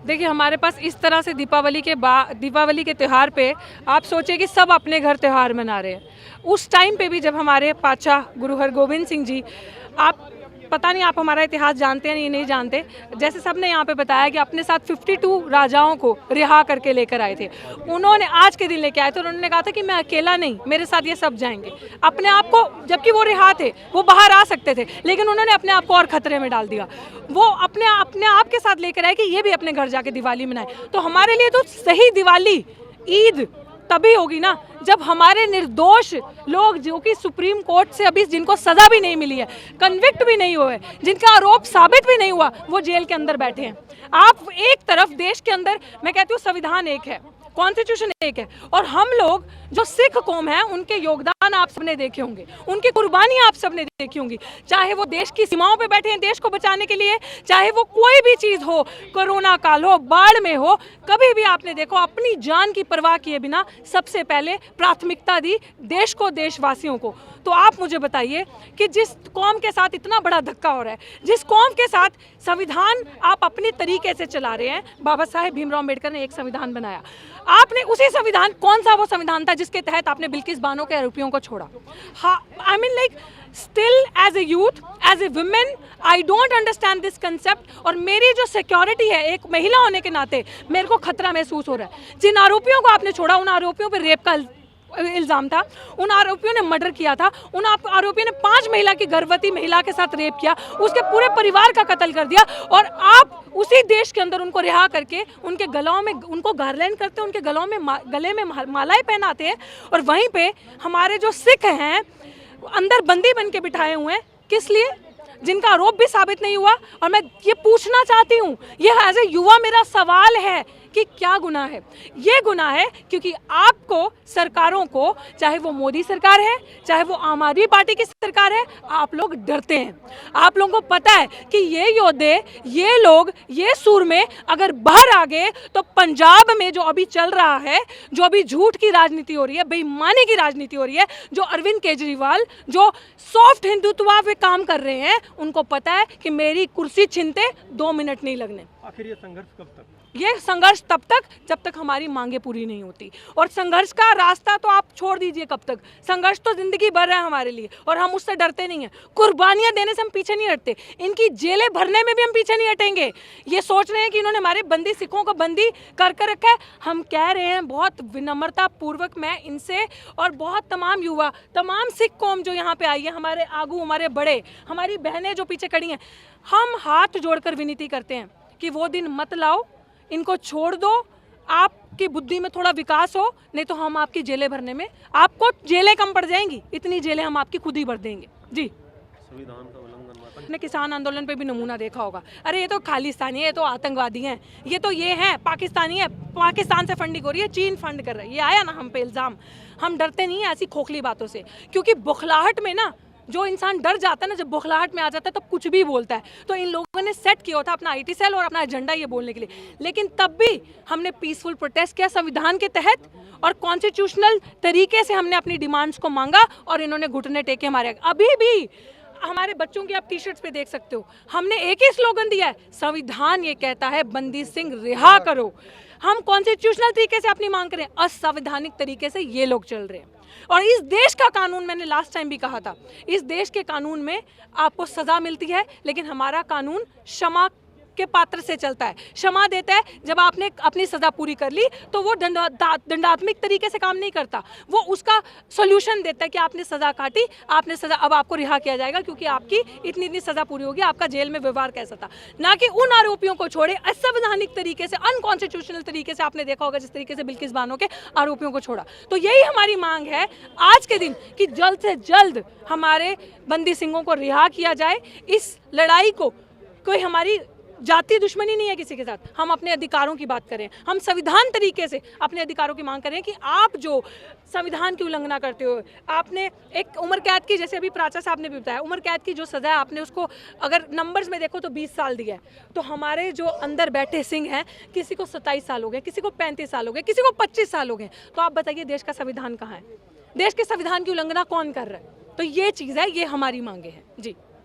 देखिए, हमारे पास इस तरह से दीपावली के त्यौहार पे आप सोचिए कि सब अपने घर त्यौहार मना रहे हैं। उस टाइम पे भी जब हमारे पातशाह गुरु हरगोबिंद सिंह जी, आप पता नहीं आप हमारा इतिहास जानते हैं या नहीं जानते, जैसे सबने यहाँ पे बताया कि अपने साथ 52 राजाओं को रिहा करके लेकर आए थे। उन्होंने आज के दिन लेके आए थे, उन्होंने कहा था कि मैं अकेला नहीं, मेरे साथ ये सब जाएंगे। अपने आप को, जबकि वो रिहा थे, वो बाहर आ सकते थे, लेकिन उन्होंने अपने आप को और खतरे में डाल दिया। वो अपने आप के साथ लेकर आए कि ये भी अपने घर जाके दिवाली मनाए। तो हमारे लिए तो सही दिवाली, ईद तभी होगी ना जब हमारे निर्दोष लोग, जो कि सुप्रीम कोर्ट से अभी जिनको सजा भी नहीं मिली है, कन्विक्ट भी नहीं हुए, जिनका आरोप साबित भी नहीं हुआ, वो जेल के अंदर बैठे हैं। आप एक तरफ देश के अंदर, मैं कहती हूँ संविधान एक है, कॉन्स्टिट्यूशन एक है, और हम लोग जो सिख कौम है उनके योगदान आप सबने देखे होंगे, उनकी कुर्बानी आप सबने देखी होंगी, चाहे वो देश की सीमाओं पे बैठे हैं देश को बचाने के लिए, चाहे वो कोई भी चीज हो, कोरोना काल हो, बाढ़ में हो, कभी भी आपने देखो अपनी जान की परवाह किए बिना सबसे पहले प्राथमिकता दी देश को, देशवासियों को। तो आप मुझे बताइए कि जिस कौम के साथ इतना बड़ा धक्का हो रहा है, जिस कौम के साथ संविधान आप अपने तरीके से चला रहे हैं, बाबा साहेब भीमराव अम्बेडकर ने एक संविधान बनाया, आपने उसी संविधान, कौन सा वो संविधान था जिसके तहत आपने बिल्किस बानो के आरोपियों को छोड़ा? I mean like still as a youth, as a women, I don't understand this concept. और मेरी जो सिक्योरिटी है एक महिला होने के नाते मेरे को खतरा महसूस हो रहा है। जिन आरोपियों को आपने छोड़ा, उन आरोपियों पर रेप का इल्जाम था, उन आरोपियों ने मर्डर किया था, उन आरोपियों ने 5 महिला की गर्भवती महिला के साथ रेप किया, उसके पूरे परिवार का कत्ल कर दिया, और आप उसी देश के अंदर उनको रिहा करके उनके गलों में, उनको गार्लैंड करते हैं, उनके गले में मालाएं पहनाते हैं। और वहीं पे हमारे जो सिख हैं अंदर बंदी बन के बिठाए हुए हैं, किस लिए? जिनका आरोप भी साबित नहीं हुआ। और मैं ये पूछना चाहती हूँ, ये एज ए युवा मेरा सवाल है कि क्या गुनाह है? ये गुनाह है क्योंकि आपको, सरकारों को, चाहे वो मोदी सरकार है, चाहे वो आम आदमी पार्टी की सरकार है, आप लोग डरते हैं। आप लोगों को पता है कि ये योद्धे, ये लोग, ये सूरमे अगर बाहर आ गए तो पंजाब में जो अभी चल रहा है, जो अभी झूठ की राजनीति हो रही है, बेईमानी की राजनीति हो रही है, जो अरविंद केजरीवाल जो सॉफ्ट हिंदुत्व पे काम कर रहे हैं, उनको पता है कि मेरी कुर्सी छीनते 2 मिनट नहीं लगने। आखिर ये संघर्ष कब तक? ये संघर्ष तब तक जब तक हमारी मांगे पूरी नहीं होती। और संघर्ष का रास्ता तो आप छोड़ दीजिए कब तक, संघर्ष तो जिंदगी भर है हमारे लिए, और हम उससे डरते नहीं हैं। कुर्बानियां देने से हम पीछे नहीं हटते, इनकी जेलें भरने में भी हम पीछे नहीं हटेंगे। ये सोच रहे हैं कि इन्होंने हमारे बंदी सिखों को बंदी कर रखा है। हम कह रहे हैं बहुत विनम्रता पूर्वक, मैं इनसे और बहुत तमाम युवा, तमाम सिख कौम जो यहाँ पे आई है, हमारे आगू, हमारे बड़े, हमारी बहनें जो पीछे खड़ी हैं, हम हाथ जोड़कर विनती करते हैं कि वो दिन मत लाओ, इनको छोड़ दो। आपकी बुद्धि में थोड़ा विकास हो, नहीं तो हम आपकी जेलें भरने में, आपको जेलें कम पड़ जाएंगी, इतनी जेलें हम आपकी खुद ही भर देंगे। जी, संविधान का उल्लंघन आपने किसान आंदोलन पे भी नमूना देखा होगा। अरे ये तो खालिस्तानी है, ये तो आतंकवादी हैं, ये तो ये हैं पाकिस्तानी है, पाकिस्तान से फंडिंग हो रही है, चीन फंड कर रहा है। ये आया ना हम पे इल्ज़ाम। हम डरते नहीं हैं ऐसी खोखली बातों से, क्योंकि बुखलाहट में ना जो इंसान डर जाता है ना, जब बुखलाहट में आ जाता है तब कुछ भी बोलता है। तो इन लोगों ने सेट किया था अपना आईटी सेल और अपना एजेंडा ये बोलने के लिए, लेकिन तब भी हमने पीसफुल प्रोटेस्ट किया संविधान के तहत, और कॉन्स्टिट्यूशनल तरीके से हमने अपनी डिमांड्स को मांगा, और इन्होंने घुटने टेके हमारे। अभी भी हमारे बच्चों की आप टी शर्ट्स पे देख सकते हो, हमने एक ही स्लोगन दिया है, संविधान ये कहता है बंदी सिंह रिहा करो। हम कॉन्स्टिट्यूशनल तरीके से अपनी मांग करें, असंवैधानिक तरीके से ये लोग चल रहे हैं। और इस देश का कानून, मैंने लास्ट टाइम भी कहा था, इस देश के कानून में आपको सजा मिलती है, लेकिन हमारा कानून क्षमा के पात्र से चलता है, क्षमा देता है। जब आपने अपनी सजा पूरी कर ली तो वो दंडात्मक तरीके से काम नहीं करता, वो उसका सॉल्यूशन देता है कि आपने सजा काटी, आपने सजा, अब आपको रिहा किया जाएगा क्योंकि आपकी इतनी इतनी सजा पूरी होगी, आपका जेल में व्यवहार कैसा था। ना कि उन आरोपियों को छोड़े असंवैधानिक तरीके से, अनकॉन्स्टिट्यूशनल तरीके से, आपने देखा होगा जिस तरीके से बिल्किस बानो के आरोपियों को छोड़ा। तो यही हमारी मांग है आज के दिन कि जल्द से जल्द हमारे बंदी सिंहों को रिहा किया जाए। इस लड़ाई को, कोई हमारी जाति दुश्मनी नहीं है किसी के साथ, हम अपने अधिकारों की बात करें, हम संविधान तरीके से अपने अधिकारों की मांग करें कि आप जो संविधान की उल्लंघना करते हो, आपने एक उम्र कैद की, जैसे अभी प्राचा साहब ने भी बताया, उम्र कैद की जो सज़ा है आपने उसको अगर नंबर्स में देखो तो 20 साल दिया है, तो हमारे जो अंदर बैठे सिंह हैं, किसी को 27 साल हो गए, किसी को 35 साल हो गए, किसी को 25 साल हो गए। तो आप बताइए देश का संविधान कहाँ है? देश के संविधान की उल्लंघना कौन कर रहा है? तो ये चीज़ है, ये हमारी मांगे हैं। जी।